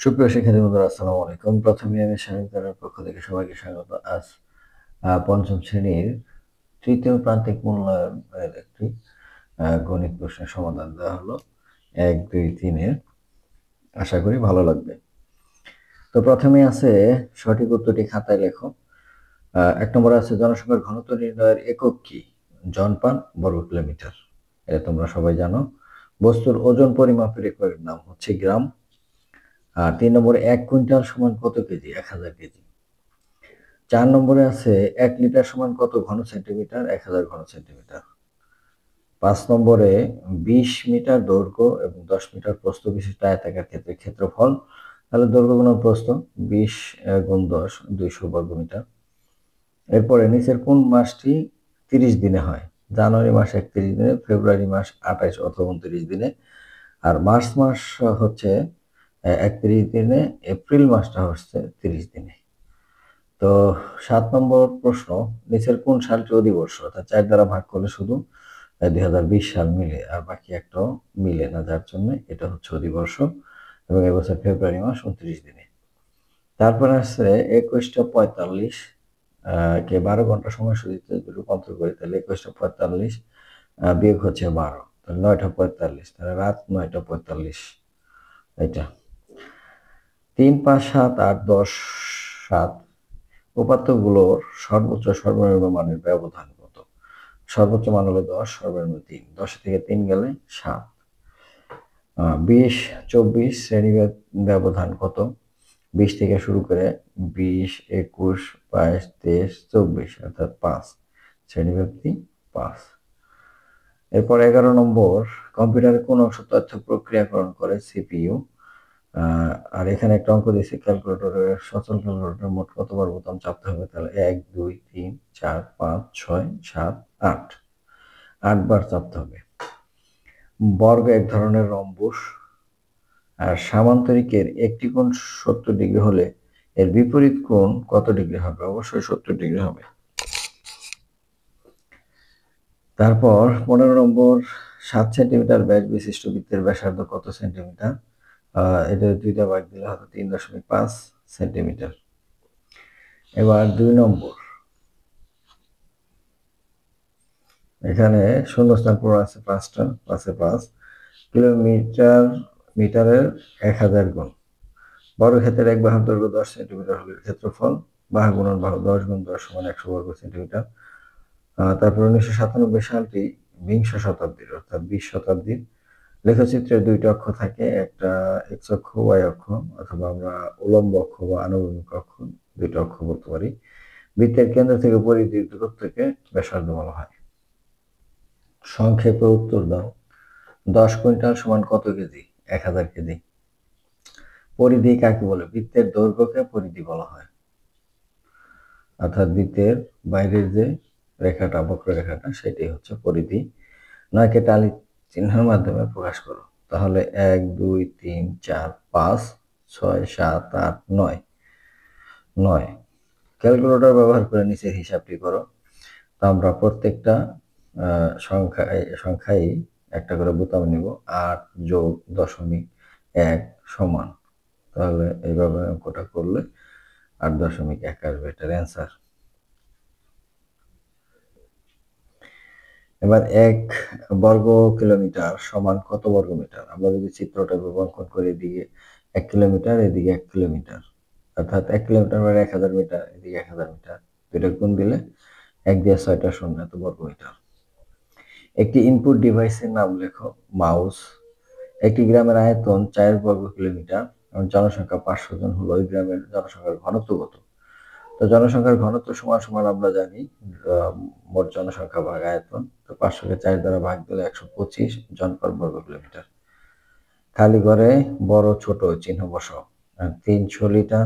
সুপ্রিয় শিক্ষার্থী বন্ধুরা, আসসালামু আলাইকুম। প্রথমে আমি স্বাগতার পক্ষ থেকে সবাইকে স্বাগত। আজ পঞ্চম শ্রেণীর তৃতীয় প্রান্তিক মূল্যায়নের একটি গণিত প্রশ্নের সমাধান দেওয়া হলো 1, 2, 3-এর। আশা করি ভালো লাগবে। তো প্রথমে আছে সঠিক উত্তরটি খাতায় লেখো। 1 নম্বরে আছে জনসংখ্যার ঘনত্ব নির্ণয়ের একক কি? জন পার বর্গ কিলোমিটার। এটা তোমরা সবাই জানো। বস্তুর ওজন পরিমাপের এককের নাম হচ্ছে গ্রাম। আর 3 নম্বরে 1 কুইন্টাল সমান কত কেজি? 1000 কেজি। 4 নম্বরে আছে 1 লিটার সমান কত ঘন সেন্টিমিটার? 1000 ঘন সেন্টিমিটার। 5 নম্বরে 20 মিটার দৈর্ঘ্য এবং 10 মিটার প্রস্থ বিশিষ্ট আয়তাকার ক্ষেত্রে ক্ষেত্রফল, তাহলে দৈর্ঘ্য গুণন প্রস্থ 20 গুণ 10 200 বর্গমিটার। এরপরে নিচের কোন মাসটি 30 দিনে হয়? জানুয়ারি মাস 31 দিনে, ফেব্রুয়ারি মাস 28 অথবা 29 দিনে, আর মার্চ মাস হচ্ছে 31 দিনে, এপ্রিল মাসটা হচ্ছে 30 দিনে। তো 7 নম্বর প্রশ্ন, নিচের কোন সালটি অধিবর্ষ? অর্থাৎ 4 দ্বারা ভাগ করলে শুধু 2020 সাল মিলে, আর বাকি একটাও মিলে না, যার জন্য এটা হচ্ছে অধিবর্ষ, এবং এবছর ফেব্রুয়ারি মাস 29 দিনে। তারপরে আছে 21:45 কে 12 ঘন্টা সময়সূচিতে রূপান্তর করি, তাহলে 21:45 বিয়োগ হচ্ছে 12, তাহলে 9:45, তাহলে রাত 9:45 এটা। 3, 5, 7, 8, 10, 7 উপাত্তগুলোর সর্বোচ্চ সর্বনিম্ন মানের ব্যবধান কত? সর্বোচ্চ মান হলো 10, সর্বনিম্ন 3। 10 থেকে 3 গেলে 7। 20, 24 শ্রেণী ব্যবধান কত? 20 থেকে শুরু করে 20, 21, 22, 23, 24 অর্থাৎ 5, শ্রেণীব্যাপ্তি 5। এরপর 11 নম্বর, কম্পিউটারের কোন অংশ তথ্য প্রক্রিয়াকরণ করে? সিপিইউ। আর এখানে একটা অঙ্ক দিয়েছে, ক্যালকুলেটরের সচল ক্যালকুলেটরের মোট কতবার বোতাম চাপতে হবে? তাহলে 1, 2, 3, 4, 5, 6, 7, 8, 8 বার চাপতে হবে। বর্গ এক ধরনের রম্বস, আর সামান্তরিকের একটি কোণ 70 ডিগ্রি হলে এর বিপরীত কোণ কত ডিগ্রি হবে? অবশ্যই 70 ডিগ্রি হবে। তারপর 15 নম্বর, 7 সেন্টিমিটার ব্যাস বিশিষ্ট বৃত্তের ব্যাসার্ধ কত সেন্টিমিটার? এটা 2 ভাগ দিলে হয়তো 3.5 সেন্টিমিটার। এবার 2 নম্বর, এখানে শূন্যস্থান পূরণ আছে 5টা, 5-এ 5। কিলোমিটার মিটারের 1000 গুণ। বর্গক্ষেত্রের এক বাহুর দৈর্ঘ্য 10 সেন্টিমিটার হলে ক্ষেত্রফল বাহু গুণন বাহু 10 গুণ 10 সমান 100 বর্গ সেন্টিমিটার। তারপর 1997 সালটি বিংশ শতাব্দীর, অর্থাৎ 20 শতাব্দীর। লেখচিত্রের 2টি অক্ষ থাকে, একটা এক্স অক্ষ, ওয়াই অক্ষ, অথবা আমরা উলম্ব অক্ষ বা আনুভূমিক অক্ষ, 2টি অক্ষ বলতে পারি। বৃত্তের কেন্দ্র থেকে পরিধির দূরত্বকে ব্যাসার্ধ বলা হয়। সংক্ষেপে উত্তর দাও। 10 কুইন্টাল সমান কত কেজি? 1000 কেজি। পরিধি কাকে বলে? বৃত্তের দৈর্ঘ্যকে পরিধি বলা হয়, অর্থাৎ বৃত্তের বাইরের যে রেখাটা, বক্ররেখাটা, সেটাই হচ্ছে পরিধি। 9কে টালি চিহ্নের মাধ্যমে প্রকাশ করো। তাহলে 1, 2, 3, 4, 5, 6, 7, 8, 9। 9। ক্যালকুলেটর ব্যবহার করে নিচের হিসাবটি করো। তো আমরা প্রত্যেকটা সংখ্যায় একটা করে বোতাম নিব। 8 যোগ 0.1 সমান, তাহলে এইভাবে অঙ্কটা করলে 8.1 আসবে, এটার অ্যান্সার। এবার 1 বর্গ কিলোমিটার সমান কত বর্গ মিটার? আমরা যদি চিত্রটা অঙ্কন করে এদিকে 1 কিলোমিটার, এদিকে 1 কিলোমিটার, অর্থাৎ 1 কিলোমিটার মানে 1000 মিটার, এদিকে 1000 মিটার, দুইটা গুণ দিলে 1 দিয়ে 6টা শূন্য, এত বর্গ মিটার। একটি ইনপুট ডিভাইসের নাম লেখো। মাউস। একটি গ্রামের আয়তন 4 বর্গ কিলোমিটার এবং জনসংখ্যা 500 জন হলো ওই গ্রামের জনসংখ্যার ঘনত্ব কত? তো জনসংখ্যার ঘনত্ব সমান সমান আমরা জানি মোট জনসংখ্যা ভাগ আয়তন। তো 500কে 4 দ্বারা ভাগ দিলে 125 জন পার বর্গ কিলোমিটার। খালি ঘরে বড় ছোট চিহ্ন বসাও। 300 লিটার,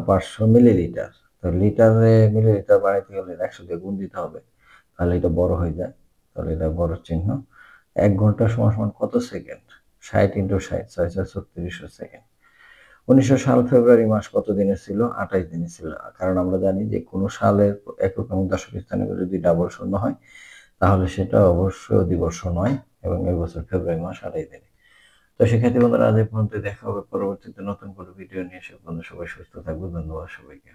500 মিলিলিটার। তো লিটারে মিলিলিটার বানাইতে গেলে 100 দিয়ে গুণ দিতে হবে, তাহলে এটা বড় হয়ে যায়, তাহলে এটা বড় চিহ্ন। 1 ঘন্টা সমান সমান কত সেকেন্ড? 60 × 60, 636 সেকেন্ড। 1900 সাল ফেব্রুয়ারি মাস কত দিনে ছিল? 28 দিনে ছিল। কারণ আমরা জানি যে কোনো সালের একক এবং দশক স্থানে যদি ডাবল শূন্য হয়, তাহলে সেটা অবশ্যই অধিবর্ষ নয়, এবং এই বছর ফেব্রুয়ারি মাস 28 দিনে। তো শিক্ষার্থী বন্ধুরা, আজ এই পর্যন্ত। দেখা হবে পরবর্তীতে নতুন কোনো ভিডিও নিয়ে। সে পর্যন্ত সবাই সুস্থ থাকবে। ধন্যবাদ সবাইকে।